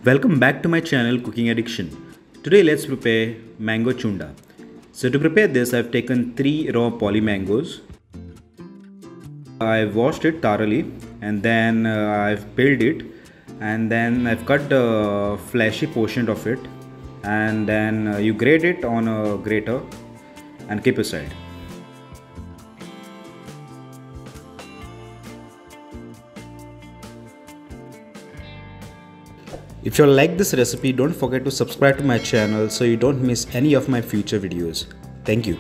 Welcome back to my channel Cooking Addiction. Today let's prepare mango chunda. So to prepare this I've taken 3 raw poly mangoes. I've washed it thoroughly and then I've peeled it and then I've cut the fleshy portion of it and then you grate it on a grater and keep aside. If you like this recipe, don't forget to subscribe to my channel so you don't miss any of my future videos. Thank you.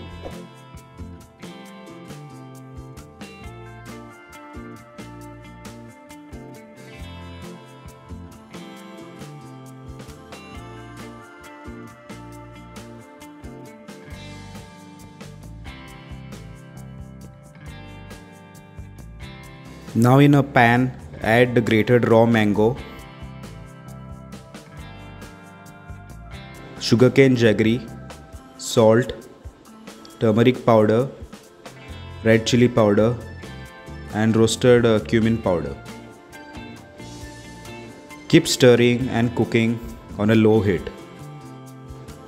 Now in a pan, add the grated raw mango, Sugarcane Jaggery, salt, turmeric powder, red chili powder and roasted cumin powder. Keep stirring and cooking on a low heat.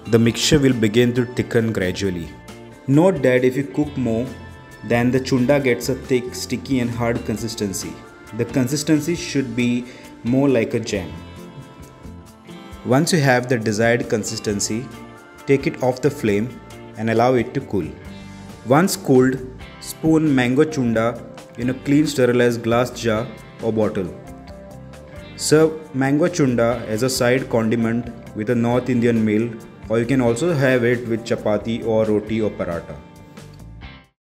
The mixture will begin to thicken gradually. Note that if you cook more, then the chunda gets a thick, sticky and hard consistency. The consistency should be more like a jam. Once you have the desired consistency, take it off the flame and allow it to cool. Once cooled, spoon mango chunda in a clean sterilized glass jar or bottle. Serve mango chunda as a side condiment with a North Indian meal, or you can also have it with chapati or roti or paratha.